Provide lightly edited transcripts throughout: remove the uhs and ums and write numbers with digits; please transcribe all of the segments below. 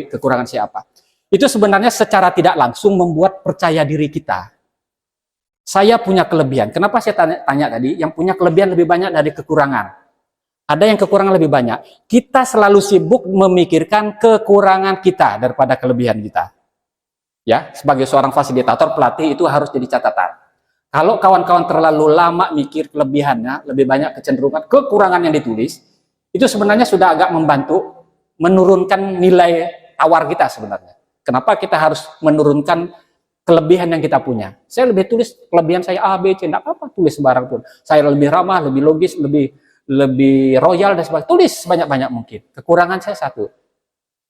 kekurangan siapa. Itu sebenarnya secara tidak langsung membuat percaya diri kita. Saya punya kelebihan. Kenapa saya tanya tadi? Yang punya kelebihan lebih banyak dari kekurangan. Ada yang kekurangan lebih banyak. Kita selalu sibuk memikirkan kekurangan kita daripada kelebihan kita. Ya, sebagai seorang fasilitator, pelatih itu harus jadi catatan. Kalau kawan-kawan terlalu lama mikir kelebihannya, lebih banyak kecenderungan kekurangan yang ditulis, itu sebenarnya sudah agak membantu menurunkan nilai tawar kita sebenarnya. Kenapa kita harus menurunkan kelebihan yang kita punya? Saya lebih tulis kelebihan saya A, B, C, tidak apa-apa, tulis sembarang pun. Saya lebih ramah, lebih logis, lebih royal dan sebagainya. Tulis sebanyak-banyak mungkin. Kekurangan saya satu.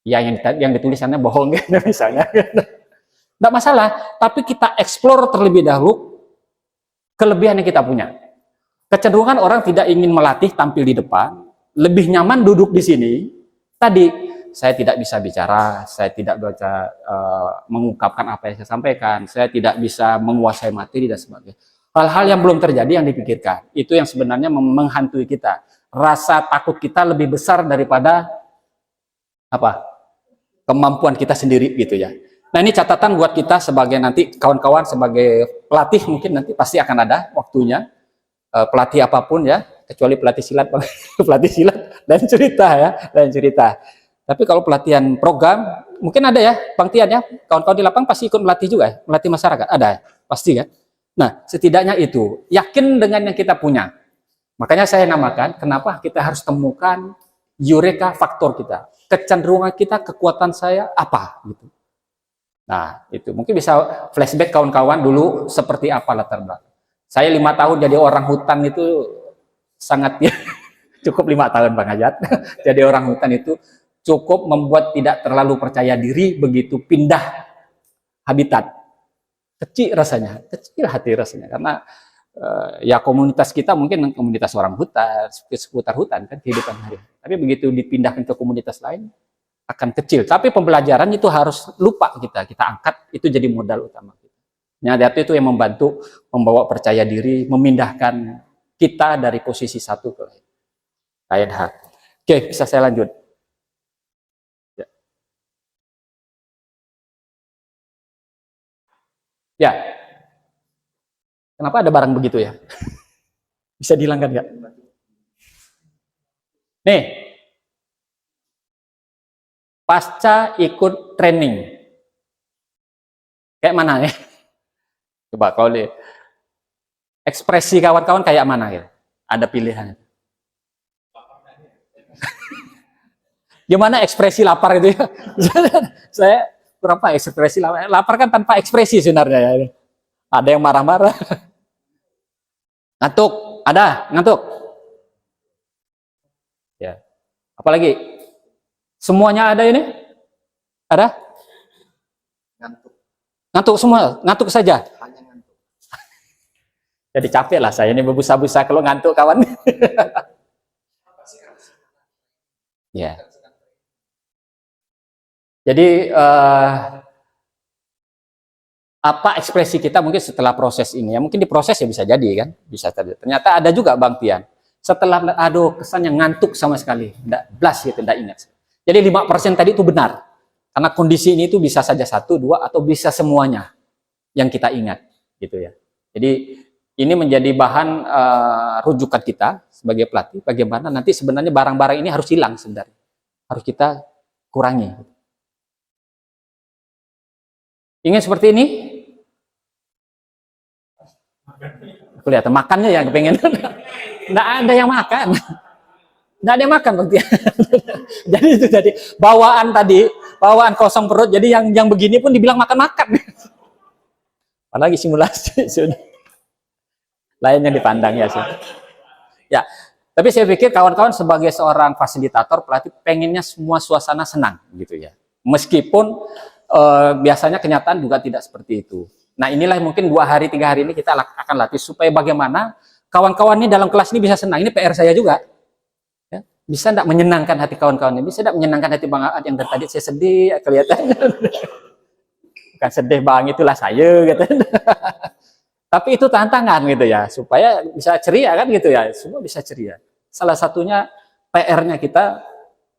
Ya yang ditulisannya bohong gitu misalnya. Tidak masalah, tapi kita explore terlebih dahulu kelebihan yang kita punya. Kecenderungan orang tidak ingin melatih tampil di depan, lebih nyaman duduk di sini. Tadi saya tidak bisa bicara, saya tidak bisa mengungkapkan apa yang saya sampaikan, saya tidak bisa menguasai materi dan sebagainya. Hal-hal yang belum terjadi yang dipikirkan, itu yang sebenarnya menghantui kita. Rasa takut kita lebih besar daripada kemampuan kita sendiri gitu ya. Nah ini catatan buat kita sebagai nanti kawan-kawan sebagai pelatih, mungkin nanti pasti akan ada waktunya pelatih apapun ya, kecuali pelatih silat, pelatih silat dan cerita ya, dan cerita. Tapi kalau pelatihan program, mungkin ada ya, Bang Tian ya, kawan-kawan di lapangan pasti ikut melatih juga ya, melatih masyarakat, ada ya, pasti kan. Nah, setidaknya itu, yakin dengan yang kita punya. Makanya saya namakan, kenapa kita harus temukan eureka faktor kita. Kecenderungan kita, kekuatan saya, apa gitu. Nah, itu mungkin bisa flashback kawan-kawan dulu seperti apa latar belakang. Saya 5 tahun jadi orang hutan itu sangat ya, cukup 5 tahun Bang Ajat. Jadi orang hutan itu cukup membuat tidak terlalu percaya diri begitu pindah habitat. Kecil rasanya, kecil hati rasanya. Karena ya komunitas kita mungkin komunitas orang hutan, seputar hutan kan kehidupan hari. Tapi begitu dipindahkan ke komunitas lain, akan kecil. Tapi pembelajaran itu harus lupa kita angkat, itu jadi modal utama kita. Nyadar itu yang membantu membawa percaya diri, memindahkan kita dari posisi satu ke lain hal. Oke, bisa saya lanjut. Ya. Kenapa ada barang begitu ya? Bisa dihilangkan nggak? Nih. Pasca ikut training. Kayak mana ya? Coba kalau lihat. Ekspresi kawan-kawan kayak mana ya? Ada pilihan. Gimana ekspresi lapar itu ya? Saya berapa ekspresi lapar? Lapar kan tanpa ekspresi sebenarnya ya. Ada yang marah-marah. Ngantuk, ada ngantuk. Ya. Apalagi? Semuanya ada ini? Ada? Ngantuk. Ngantuk semua, ngantuk saja. Hanya ngantuk. Jadi capek lah saya ini berbusa-busa kalau ngantuk kawan. Ya. Jadi apa ekspresi kita mungkin setelah proses ini ya, mungkin di proses ya bisa jadi kan, bisa terjadi. Ternyata ada juga Bang Tian, setelah aduh kesannya ngantuk sama sekali, enggak blas gitu, enggak ingat. Jadi 5% tadi itu benar, karena kondisi ini itu bisa saja 1, 2 atau bisa semuanya yang kita ingat gitu ya. Jadi ini menjadi bahan rujukan kita sebagai pelatih, bagaimana nanti sebenarnya barang-barang ini harus hilang sebenarnya, harus kita kurangi. Ingin seperti ini? Kelihatan makannya yang kepengen. Nggak ada yang makan. Nggak ada yang makan berarti. Jadi itu tadi bawaan tadi, bawaan kosong perut. Jadi yang begini pun dibilang makan-makan. Apalagi simulasi sudah. Lain yang dipandang ya sih. Ya, tapi saya pikir kawan-kawan sebagai seorang fasilitator pelatih pengennya semua suasana senang gitu ya. Meskipun biasanya kenyataan juga tidak seperti itu. Nah inilah mungkin 2 hari 3 hari ini kita akan latih supaya bagaimana kawan-kawan ini dalam kelas ini bisa senang. Ini PR saya juga. Ya. Bisa tidak menyenangkan hati kawan-kawan ini? Bisa tidak menyenangkan hati Bang Aad yang dari tadi saya sedih kelihatannya. Bukan sedih Bang, itulah saya gitu. Tapi itu tantangan gitu ya, supaya bisa ceria kan gitu ya. Semua bisa ceria. Salah satunya PR-nya kita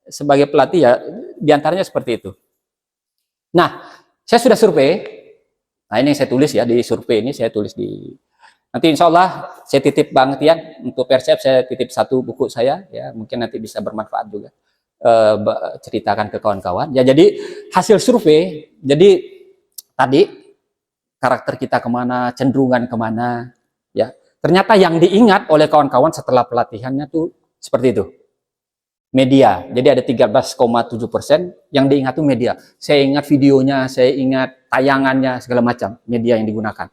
sebagai pelatih ya, diantaranya seperti itu. Nah, saya sudah survei. Nah, ini yang saya tulis ya, di survei ini saya tulis di... Nanti insya Allah saya titip Bang Tian, untuk Persep saya titip satu buku saya, ya mungkin nanti bisa bermanfaat juga. Ceritakan ke kawan-kawan. Ya, jadi hasil survei, jadi tadi karakter kita kemana, cenderungan kemana, ya. Ternyata yang diingat oleh kawan-kawan setelah pelatihannya tuh seperti itu. Media. Jadi ada 13,7% yang diingat tuh media. Saya ingat videonya, saya ingat tayangannya, segala macam media yang digunakan.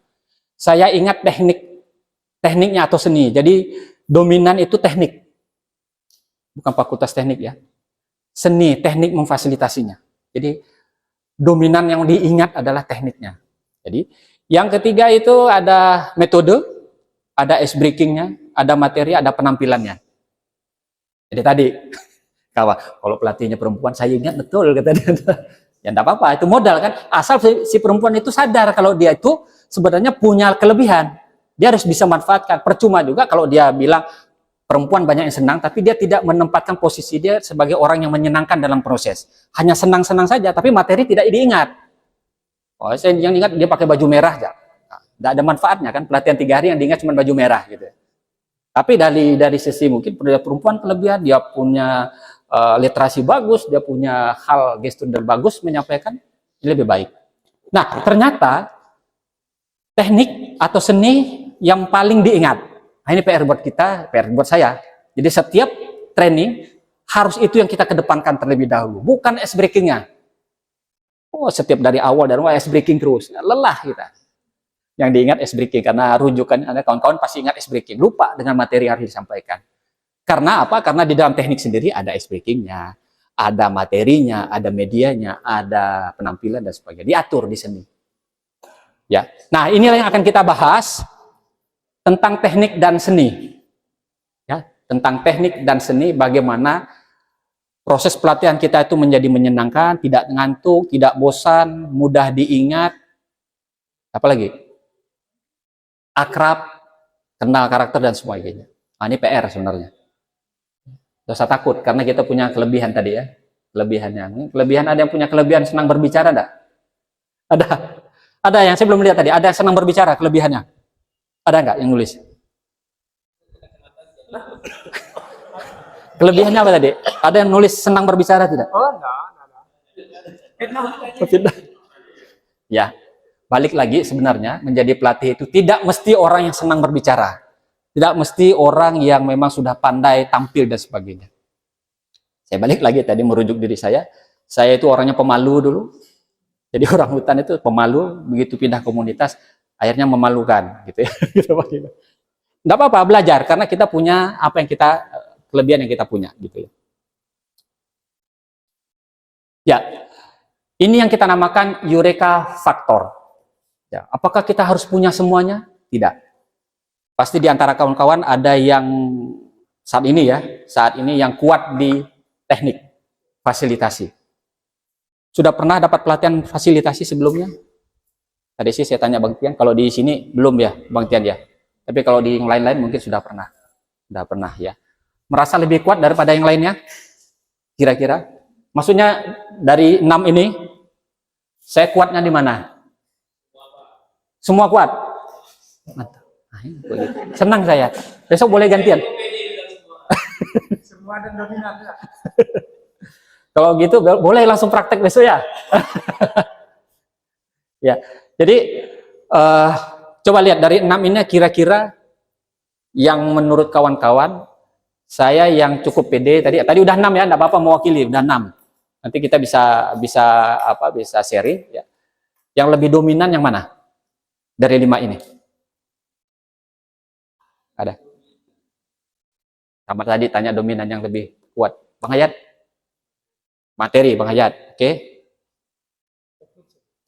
Saya ingat tekniknya atau seni. Jadi dominan itu teknik. Bukan fakultas teknik ya. Seni, teknik memfasilitasinya. Jadi dominan yang diingat adalah tekniknya. Jadi yang ketiga itu ada metode, ada ice breakingnya, ada materi, ada penampilannya. Jadi tadi kalau pelatihnya perempuan, saya ingat betul kata dia. Ya enggak apa-apa, itu modal kan. Asal si perempuan itu sadar kalau dia itu sebenarnya punya kelebihan. Dia harus bisa manfaatkan. Percuma juga kalau dia bilang perempuan banyak yang senang, tapi dia tidak menempatkan posisi dia sebagai orang yang menyenangkan dalam proses. Hanya senang-senang saja, tapi materi tidak diingat. Oh, saya yang ingat dia pakai baju merah aja. Tidak ada manfaatnya kan, pelatihan 3 hari yang diingat cuma baju merah gitu. Tapi dari sisi mungkin perempuan kelebihan, dia punya literasi bagus, dia punya hal gestur dan bagus menyampaikan, lebih baik. Nah, ternyata teknik atau seni yang paling diingat. Nah, ini PR buat kita, PR buat saya. Jadi setiap training harus itu yang kita kedepankan terlebih dahulu, bukan ice breakingnya. Oh, setiap dari awal ice breaking terus, lelah kita. Yang diingat ice breaking karena rujukan ada kawan-kawan pasti ingat ice breaking, lupa dengan materi yang harus disampaikan. Karena apa? Karena di dalam teknik sendiri ada ice breakingnya, ada materinya, ada medianya, ada penampilan dan sebagainya. Diatur di seni. Ya. Nah, inilah yang akan kita bahas tentang teknik dan seni. Ya, tentang teknik dan seni, bagaimana proses pelatihan kita itu menjadi menyenangkan, tidak ngantuk, tidak bosan, mudah diingat. Apalagi? Akrab, kenal karakter dan sebagainya. Nah, ini PR sebenarnya. Tidak usah takut, karena kita punya kelebihan tadi ya. Kelebihannya. Kelebihan, ada yang punya kelebihan senang berbicara enggak? Ada. Ada yang saya belum lihat tadi. Ada yang senang berbicara, kelebihannya. Ada enggak yang nulis? Kelebihannya apa tadi? Ada yang nulis senang berbicara tidak? Oh, enggak. Tidak. Ya, balik lagi sebenarnya menjadi pelatih itu tidak mesti orang yang senang berbicara. Tidak mesti orang yang memang sudah pandai tampil dan sebagainya. Saya balik lagi tadi merujuk diri saya. Saya itu orangnya pemalu dulu. Jadi orang hutan itu pemalu, begitu pindah komunitas, akhirnya memalukan. Gitu ya. Tidak apa-apa, belajar. Karena kita punya apa yang kita, kelebihan yang kita punya. Gitu ya. Ya, ini yang kita namakan Eureka Factor. Ya, apakah kita harus punya semuanya? Tidak. Pasti di antara kawan-kawan ada yang saat ini yang kuat di teknik fasilitasi. Sudah pernah dapat pelatihan fasilitasi sebelumnya? Tadi sih saya tanya Bang Tian, kalau di sini belum ya Bang Tian ya. Tapi kalau di yang lain-lain mungkin sudah pernah. Sudah pernah ya. Merasa lebih kuat daripada yang lainnya? Kira-kira? Maksudnya dari 6 ini, saya kuatnya di mana? Semua kuat? Mantap. Senang saya. Besok boleh gantian. Semua dan dominan. Kalau gitu boleh langsung praktek besok ya. Ya. Jadi coba lihat dari 6 ini kira-kira yang menurut kawan-kawan saya yang cukup pede tadi udah 6 ya, enggak apa-apa mewakili, udah 6. Nanti kita bisa sharing ya. Yang lebih dominan yang mana? Dari 5 ini. Ada. Sama tadi tanya dominan yang lebih kuat. Bang Hayat. Materi Bang Hayat, oke.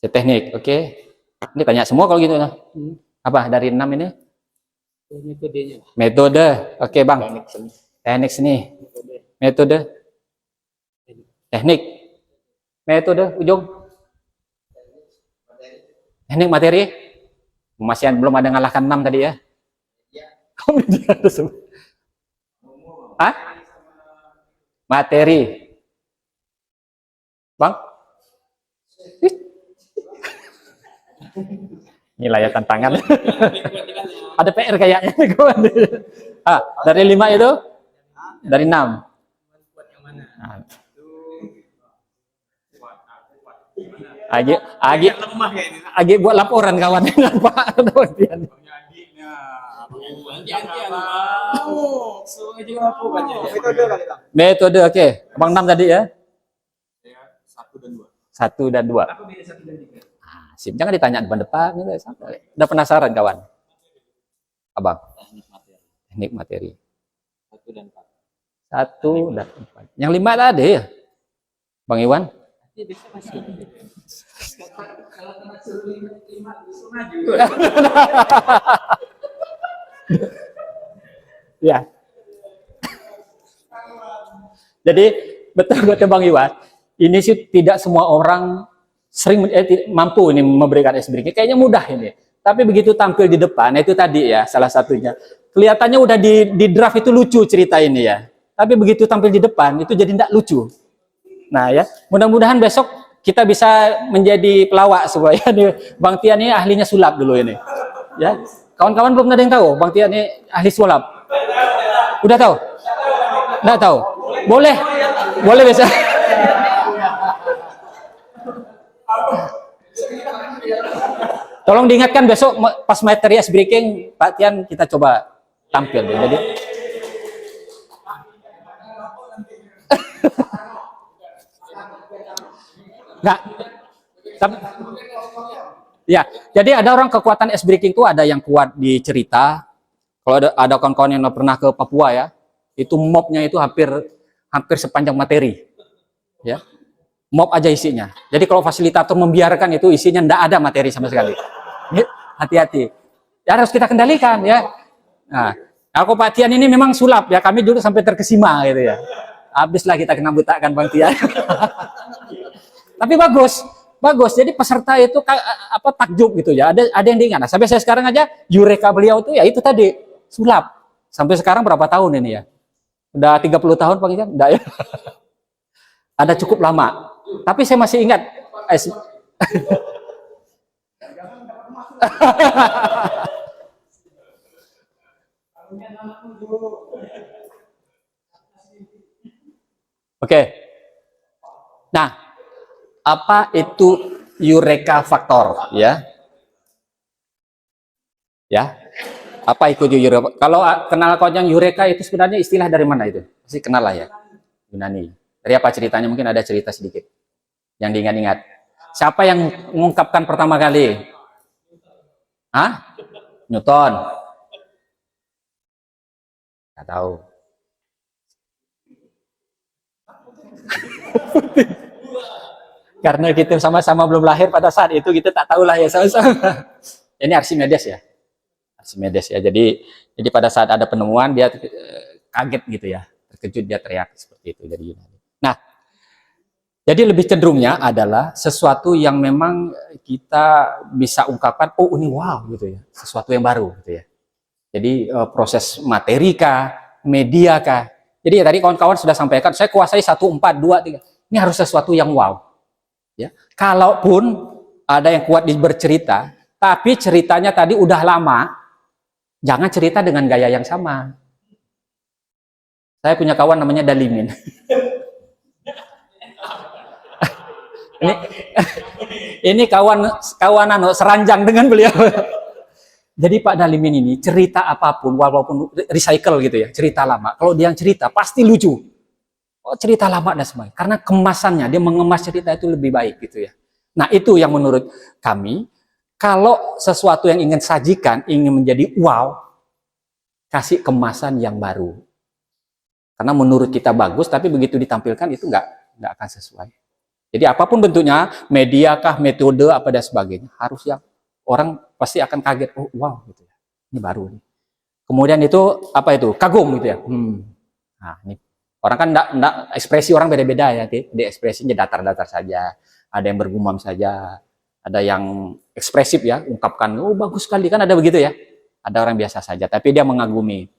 Teknik, oke. Ini tanya semua kalau gitu. Apa dari 6 ini? Metodenya. Metode, oke Bang. Teknik seni. Metode. Teknik. Metode, ujung. Teknik materi. Masih belum ada ngalahkan 6 tadi ya. Hah? Materi. Bang? Ih. Inilah ya tantangan. Ada PR kayaknya. Kawan. Dari 5 itu? Dari 6. Nah. Agi buat laporan kawan. Pak. Metode, oke. Abang 6 tadi ya? 1 dan 2. Sip. Jangan ditanya depan. Udah penasaran kawan? Abang? Teknik materi. 1 dan 4. Yang 5 tadi ya? Bang Iwan? Ya. Jadi betul Bang Iwan, ini sih tidak semua orang mampu ini memberikan ice breaking. Kayaknya mudah ini. Tapi begitu tampil di depan, itu tadi ya salah satunya. Kelihatannya udah di draft itu lucu cerita ini ya. Tapi begitu tampil di depan itu jadi tidak lucu. Nah ya, mudah-mudahan besok kita bisa menjadi pelawak supaya Bang Tian ini ahlinya sulap dulu ini. Ya, kawan-kawan belum ada yang tahu Bang Tian ini ahli sulap. Udah tahu? Nggak tahu. Boleh besok. Tolong diingatkan besok pas materi ice breaking Pak Tian kita coba tampil. Jadi nggak. Ya, jadi ada orang kekuatan ice breaking itu ada yang kuat di cerita. Kalau ada kawan-kawan yang pernah ke Papua ya, itu mobnya itu hampir sepanjang materi. Ya. Mob aja isinya. Jadi kalau fasilitator membiarkan itu isinya ndak ada materi sama sekali. Hati-hati. Ya, harus kita kendalikan ya. Nah, aku Pak Tian ini memang sulap ya. Kami dulu sampai terkesima gitu ya. Habislah kita kena butakan Bang Tian. Tapi bagus. Jadi peserta itu takjub gitu ya. Ada yang diingat. Nah, sampai saya sekarang aja eureka beliau itu ya itu tadi sulap. Sampai sekarang berapa tahun ini ya? Udah 30 tahun Bang Tian? Enggak ya? Ada cukup lama. Tapi saya masih ingat. Oke. Nah, apa itu eureka faktor ya? Ya. Apa itu eureka? Kalau kenal yang eureka itu sebenarnya istilah dari mana itu? Pasti kenal lah ya. Yunani. Dari apa ceritanya? Mungkin ada cerita sedikit yang diingat-ingat. Siapa yang mengungkapkan pertama kali? Hah? Newton. Nggak tahu. Karena kita sama-sama belum lahir pada saat itu, kita tak tahu lah ya sama-sama. Ini Archimedes ya. Archimedes ya. Jadi pada saat ada penemuan dia kaget gitu ya. Terkejut dia teriak seperti itu dari Yunani. Nah, jadi lebih cenderungnya adalah sesuatu yang memang kita bisa ungkapkan, oh ini wow gitu ya, sesuatu yang baru gitu ya. Jadi proses materi kah, media kah. Jadi ya, tadi kawan-kawan sudah sampaikan, saya kuasai 1, 4, 2, 3. Ini harus sesuatu yang wow. Ya, kalaupun ada yang kuat bercerita, tapi ceritanya tadi udah lama, jangan cerita dengan gaya yang sama. Saya punya kawan namanya Dalimin. ini kawan seranjang dengan beliau. Jadi Pak Dalimin ini cerita apapun, walaupun recycle gitu ya, cerita lama. Kalau dia yang cerita pasti lucu. Oh, cerita lama dan sebagainya. Karena kemasannya, dia mengemas cerita itu lebih baik gitu ya. Nah itu yang menurut kami, kalau sesuatu yang ingin sajikan, ingin menjadi wow, kasih kemasan yang baru. Karena menurut kita bagus, tapi begitu ditampilkan itu nggak akan sesuai. Jadi apapun bentuknya, media kah, metode apa dan sebagainya, harus yang orang pasti akan kaget, oh wow gitu ya, ini baru nih. Kemudian itu apa itu, kagum gitu ya. Nah ini orang kan enggak ekspresi orang beda-beda ya, di ekspresinya datar-datar saja, ada yang bergumam saja, ada yang ekspresif ya, ungkapkan, oh bagus sekali kan ada begitu ya. Ada orang biasa saja, tapi dia mengagumi.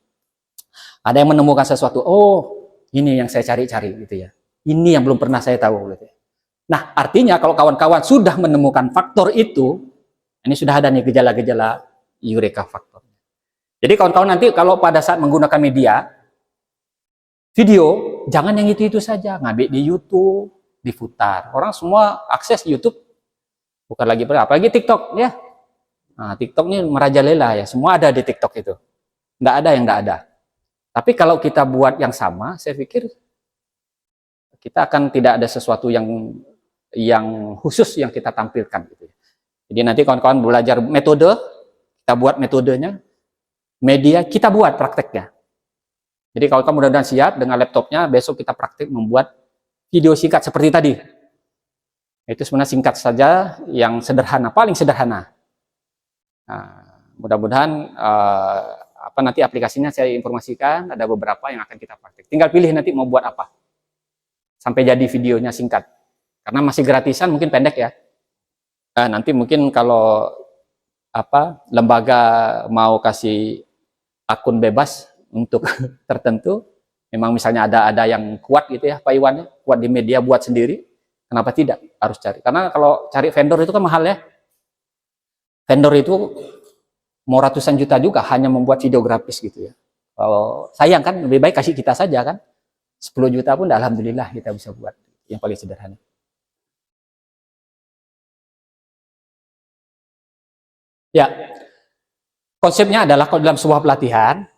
Ada yang menemukan sesuatu, oh ini yang saya cari-cari gitu ya. Ini yang belum pernah saya tahu gitu ya. Nah, artinya kalau kawan-kawan sudah menemukan faktor itu, ini sudah ada nih gejala-gejala Eureka faktor. Jadi kawan-kawan nanti kalau pada saat menggunakan media, video, jangan yang itu-itu saja. Ngambil di YouTube, diputar. Orang semua akses YouTube, bukan lagi apalagi TikTok ya. Nah, TikTok ini merajalela ya, semua ada di TikTok itu. Nggak ada yang nggak ada. Tapi kalau kita buat yang sama, saya pikir kita akan tidak ada sesuatu yang khusus yang kita tampilkan. Gitu. Jadi nanti kawan-kawan belajar metode, kita buat metodenya, media kita buat prakteknya. Jadi kalau kamu mudah-mudahan siap dengan laptopnya, besok kita praktik membuat video singkat seperti tadi. Itu sebenarnya singkat saja, yang sederhana, paling sederhana. Nah, mudah-mudahan nanti aplikasinya saya informasikan, ada beberapa yang akan kita praktik. Tinggal pilih nanti mau buat apa. Sampai jadi videonya singkat. Karena masih gratisan, mungkin pendek ya. Nanti mungkin kalau lembaga mau kasih akun bebas untuk tertentu, memang misalnya ada yang kuat gitu ya, Pak Iwan, kuat di media buat sendiri, kenapa tidak harus cari? Karena kalau cari vendor itu kan mahal ya. Vendor itu mau ratusan juta juga hanya membuat video grafis gitu ya. Kalau sayang kan, lebih baik kasih kita saja kan. 10 juta pun alhamdulillah kita bisa buat yang paling sederhana. Ya, konsepnya adalah kalau dalam sebuah pelatihan,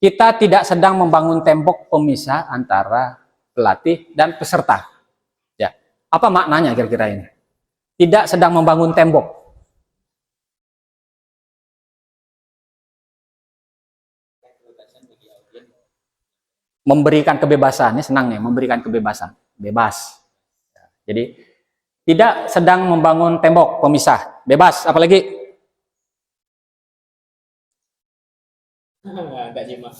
kita tidak sedang membangun tembok pemisah antara pelatih dan peserta. Ya, apa maknanya kira-kira ini? Tidak sedang membangun tembok. Memberikan kebebasan, ini senang nih, memberikan kebebasan, bebas. Jadi tidak sedang membangun tembok pemisah, bebas. Apalagi? Enggak nyimak.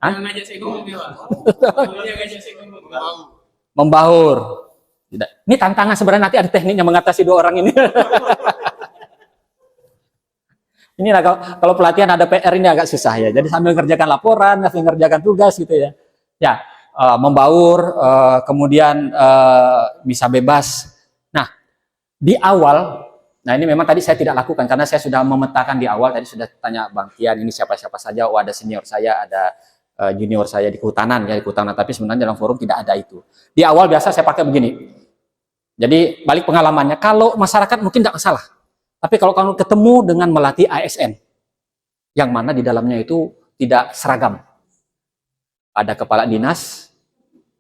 Ngajak saya ngomong ya, Pak. Ngajak saya ngomong. Membaur. Tidak. Ini tantangan sebenarnya, nanti ada tekniknya mengatasi dua orang ini. Ini lah kalau pelatihan ada PR ini agak susah ya. Jadi sambil mengerjakan laporan, sambil mengerjakan tugas gitu ya. Ya, membaur, kemudian bisa bebas. Nah, di awal, nah ini memang tadi saya tidak lakukan karena saya sudah memetakan di awal. Tadi sudah tanya Bang Tian, ini siapa-siapa saja. Oh, ada senior saya, ada junior saya di kehutanan ya, di kehutanan. Tapi sebenarnya dalam forum tidak ada itu. Di awal biasa saya pakai begini. Jadi balik pengalamannya, kalau masyarakat mungkin tidak masalah. Tapi kalau kamu ketemu dengan melatih ASN, yang mana di dalamnya itu tidak seragam. Ada kepala dinas,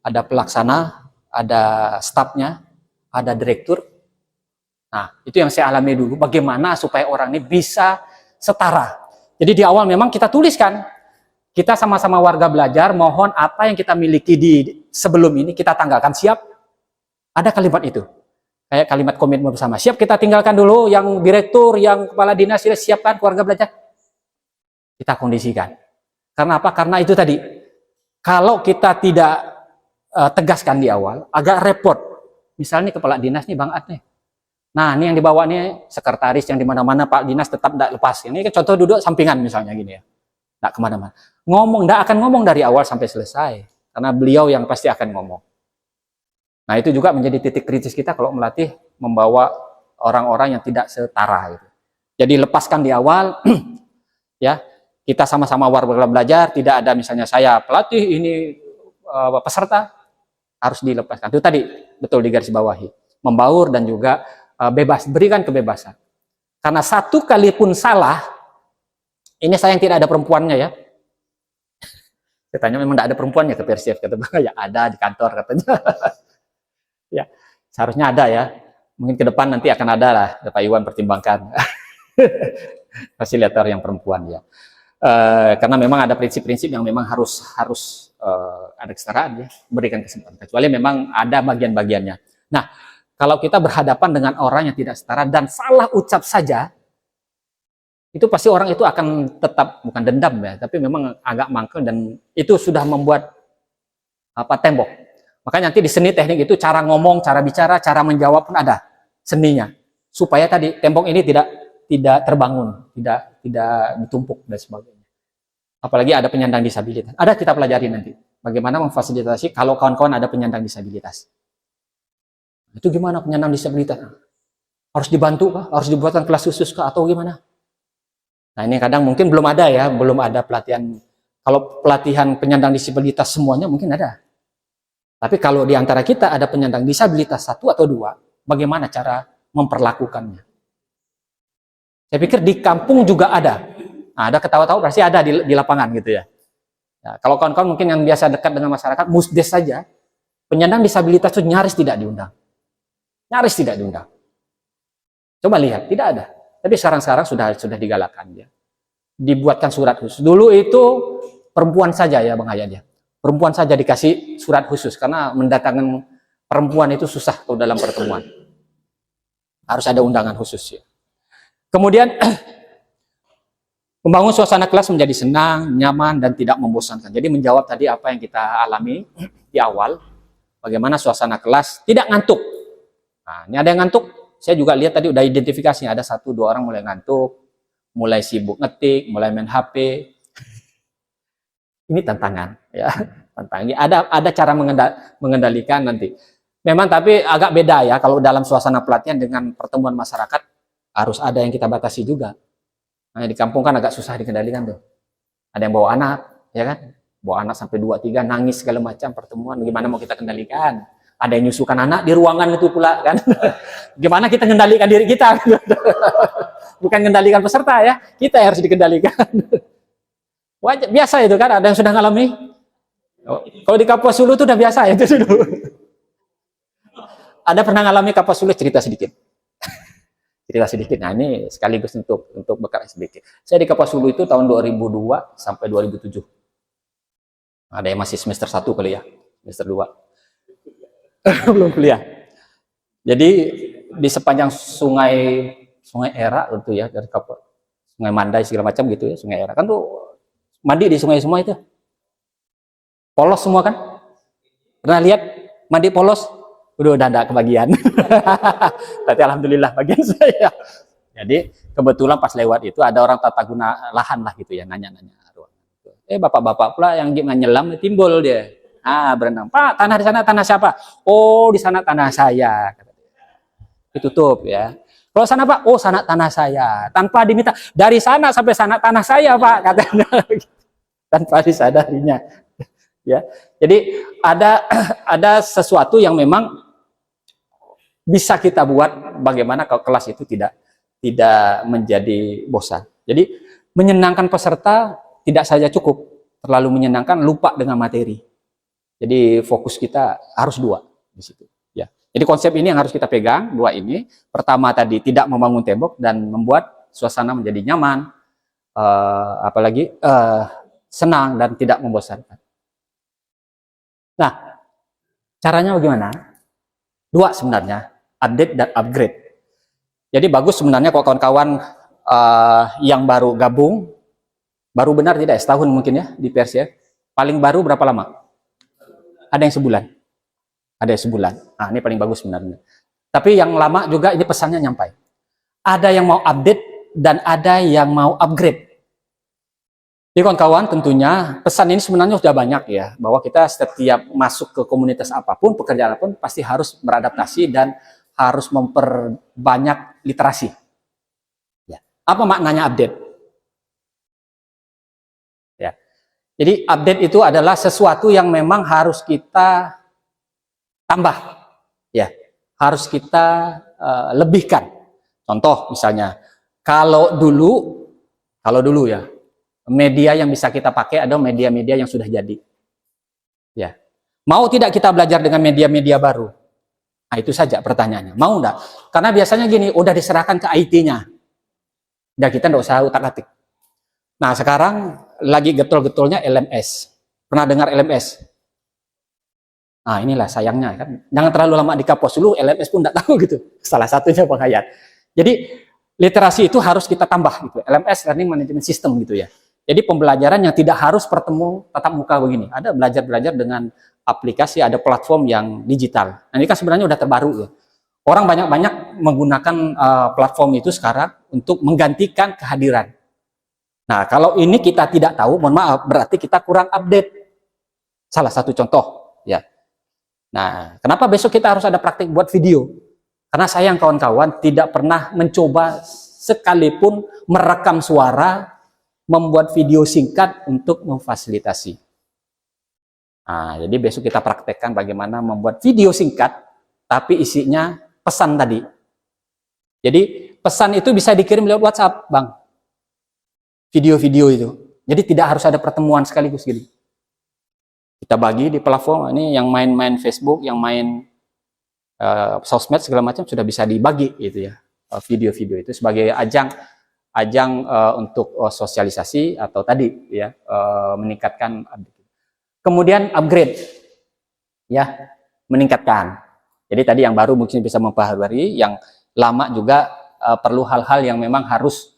ada pelaksana, ada stafnya, ada direktur. Nah, itu yang saya alami dulu, bagaimana supaya orang ini bisa setara. Jadi di awal memang kita tuliskan, kita sama-sama warga belajar, mohon apa yang kita miliki di sebelum ini, kita tanggalkan, siap? Ada kalimat itu. Kayak kalimat komitmen bersama. Siap, kita tinggalkan dulu yang direktur, yang kepala dinas, siapkan keluarga belajar. Kita kondisikan. Karena apa? Karena itu tadi. Kalau kita tidak tegaskan di awal, agak repot. Misalnya kepala dinas nih Bang Ad nih. Nah, ini yang dibawa nih sekretaris yang di mana-mana Pak Dinas tetap tidak lepas. Ini contoh duduk sampingan misalnya gini ya. Tidak kemana-mana. Tidak akan ngomong dari awal sampai selesai. Karena beliau yang pasti akan ngomong. Nah, itu juga menjadi titik kritis kita kalau melatih membawa orang-orang yang tidak setara. Gitu. Jadi lepaskan di awal, ya kita sama-sama warga belajar, tidak ada misalnya saya pelatih, ini peserta, harus dilepaskan. Itu tadi betul digarisbawahi. Membaur dan juga bebas, berikan kebebasan. Karena satu kali pun salah, ini sayang tidak ada perempuannya ya. Saya tanya memang tidak ada perempuannya ke Persif, kata ya ada di kantor katanya. Ya, seharusnya ada ya. Mungkin ke depan nanti akan ada lah, Pak Iwan pertimbangkan. Fasilitator yang perempuan ya. Karena memang ada prinsip-prinsip yang memang harus ada kesetaraan ya, berikan kesempatan. Kecuali memang ada bagian-bagiannya. Nah, kalau kita berhadapan dengan orang yang tidak setara dan salah ucap saja, itu pasti orang itu akan tetap bukan dendam ya, tapi memang agak mangkel dan itu sudah membuat tembok. Makanya nanti di seni teknik itu cara ngomong, cara bicara, cara menjawab pun ada seninya. Supaya tadi tembok ini tidak terbangun, tidak ditumpuk dan sebagainya. Apalagi ada penyandang disabilitas. Ada kita pelajari nanti. bagaimana memfasilitasi kalau kawan-kawan ada penyandang disabilitas. Itu gimana penyandang disabilitas? Harus dibantu kah? Harus dibuatkan kelas khusus kah? Atau gimana? Nah ini kadang mungkin belum ada ya, belum ada pelatihan. Kalau pelatihan penyandang disabilitas semuanya mungkin ada. Tapi kalau di antara kita ada penyandang disabilitas 1 atau 2, bagaimana cara memperlakukannya? Saya pikir di kampung juga ada. Nah, ada ketawa-tawa pasti ada di lapangan gitu ya. Nah, kalau kawan-kawan mungkin yang biasa dekat dengan masyarakat, musdes saja, penyandang disabilitas itu nyaris tidak diundang. Nyaris tidak diundang. Coba lihat, tidak ada. Tapi sekarang sudah digalakkan ya. Dibuatkan surat khusus. Dulu itu perempuan saja ya Bang Hayat ya. Perempuan saja dikasih surat khusus karena mendatangkan perempuan itu susah kalau dalam pertemuan. Harus ada undangan khusus ya. Kemudian membangun suasana kelas menjadi senang, nyaman dan tidak membosankan. Jadi menjawab tadi apa yang kita alami di awal, bagaimana suasana kelas tidak ngantuk. Nah, ini ada yang ngantuk. Saya juga lihat tadi udah identifikasinya, ada 1-2 orang mulai ngantuk, mulai sibuk ngetik, mulai main HP. Ini tantangan ya, tantangan. Ada cara mengendalikan nanti. Memang tapi agak beda ya kalau dalam suasana pelatihan dengan pertemuan masyarakat harus ada yang kita batasi juga. Nah, di kampung kan agak susah dikendalikan tuh. Ada yang bawa anak, ya kan? Bawa anak sampai 2-3 nangis segala macam pertemuan, gimana mau kita kendalikan? Ada yang nyusukan anak di ruangan itu pula kan. Gimana kita kendalikan diri kita? Bukan kendalikan peserta ya, kita yang harus dikendalikan. Wajar, biasa itu kan, ada yang sudah ngalami. Kalau di Kapuas Hulu itu udah biasa itu dulu. Ada pernah ngalami Kapuas Hulu, cerita sedikit. Cerita sedikit. Nah, ini sekaligus untuk bekal sedikit. Saya di Kapuas Hulu itu tahun 2002 sampai 2007. Ada yang masih semester 1 kali ya, semester 2. Belum kuliah. Jadi di sepanjang sungai Era itu ya, dari Kapuas, Sungai Mandai segala macam gitu ya, Sungai Era kan tuh mandi di sungai semua itu. Polos semua kan? Pernah lihat mandi polos? Udah ada kebagian. Tapi alhamdulillah bagian saya. Jadi kebetulan pas lewat itu ada orang tata guna lahan lah gitu ya, nanya-nanya. Bapak-bapak pula yang nyelam timbul dia. Berenang. Pak, tanah di sana tanah siapa? Oh, di sana tanah saya. Ditutup ya. Kalau sana Pak, oh sana tanah saya. Tanpa diminta, dari sana sampai sana tanah saya Pak, katanya. Tanpa disadarinya. Ya. Jadi ada sesuatu yang memang bisa kita buat bagaimana kalau kelas itu tidak menjadi bosan. Jadi menyenangkan peserta tidak saja cukup, terlalu menyenangkan lupa dengan materi. Jadi fokus kita harus 2 di situ. Ya. Jadi konsep ini yang harus kita pegang, 2 ini. Pertama tadi tidak membangun tembok dan membuat suasana menjadi nyaman, apalagi senang dan tidak membosankan. Nah, caranya bagaimana? 2 sebenarnya, update dan upgrade. Jadi bagus sebenarnya kalau kawan-kawan yang baru gabung, baru benar tidak setahun mungkin ya di PRCF. Paling baru berapa lama? Ada yang sebulan. Ada yang sebulan. Nah, ini paling bagus sebenarnya. Tapi yang lama juga ini pesannya nyampai. Ada yang mau update dan ada yang mau upgrade. Jadi kawan-kawan tentunya pesan ini sebenarnya sudah banyak ya. Bahwa kita setiap masuk ke komunitas apapun, pekerjaan apapun pasti harus beradaptasi dan harus memperbanyak literasi. Ya. Apa maknanya update? Ya. Jadi update itu adalah sesuatu yang memang harus kita tambah, ya, harus kita lebihkan. Contoh misalnya, kalau dulu ya, media yang bisa kita pakai adalah media-media yang sudah jadi. Ya, mau tidak kita belajar dengan media-media baru? Nah, itu saja pertanyaannya. Mau enggak? Karena biasanya gini, udah diserahkan ke IT-nya, dan kita enggak usah utak-atik. Nah, sekarang lagi getol-getolnya LMS. Pernah dengar LMS? Nah, inilah sayangnya kan. Jangan terlalu lama di Kapuas dulu, LMS pun enggak tahu gitu. Salah satunya Bang Hayat. Jadi, literasi itu harus kita tambah gitu. LMS, Learning Management System gitu ya. Jadi pembelajaran yang tidak harus bertemu tatap muka begini. Ada belajar-belajar dengan aplikasi, ada platform yang digital. Nah, ini kan sebenarnya udah terbaru ya. Orang banyak-banyak menggunakan platform itu sekarang untuk menggantikan kehadiran. Nah, kalau ini kita tidak tahu, mohon maaf, berarti kita kurang update. Salah satu contoh, ya. Nah, kenapa besok kita harus ada praktik buat video? Karena sayang kawan-kawan tidak pernah mencoba sekalipun merekam suara, membuat video singkat untuk memfasilitasi. Nah, jadi besok kita praktekkan bagaimana membuat video singkat, tapi isinya pesan tadi. Jadi pesan itu bisa dikirim lewat WhatsApp, Bang. Video-video itu. Jadi tidak harus ada pertemuan sekaligus gitu. Kita bagi di platform ini yang main-main Facebook, yang main sosmed segala macam sudah bisa dibagi gitu ya. Video-video itu sebagai ajang untuk sosialisasi atau tadi ya meningkatkan. Kemudian upgrade ya, meningkatkan. Jadi tadi yang baru mungkin bisa memperbarui, yang lama juga perlu hal-hal yang memang harus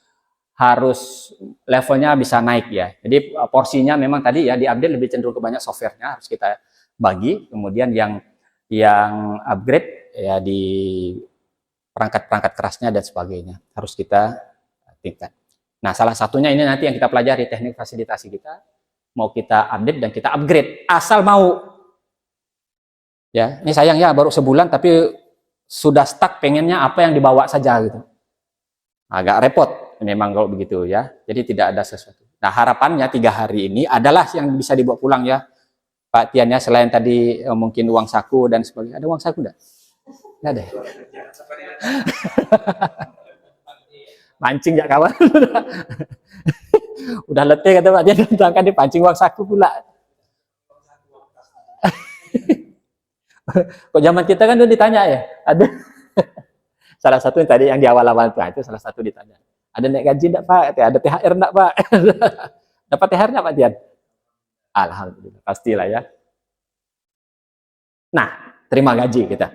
levelnya bisa naik ya. Jadi porsinya memang tadi ya diupdate lebih cenderung ke banyak softwarenya harus kita bagi. Kemudian yang upgrade ya di perangkat-perangkat kerasnya dan sebagainya harus kita tingkat. Nah, salah satunya ini nanti yang kita pelajari teknik fasilitasi kita. Mau kita update dan kita upgrade asal mau. Ya, ini sayang ya baru sebulan tapi sudah stuck pengennya apa yang dibawa saja gitu. Agak repot memang kalau begitu ya. Jadi tidak ada sesuatu. Nah, harapannya 3 hari ini adalah yang bisa dibawa pulang ya. Pak Tian ya, selain tadi mungkin uang saku dan sebagainya. Ada uang saku enggak? Enggak ada. Mancing ya kawan. Udah letih kata Pak Tian, datangkan dipancing uang saku pula. Kok zaman kita kan udah ditanya ya, ada salah satu yang tadi yang di awal-awal itu salah satu ditanya, ada naik gaji enggak Pak? Ada THR enggak Pak? Dapat THR enggak Pak Tian? Alhamdulillah, pastilah ya. Nah, terima gaji kita.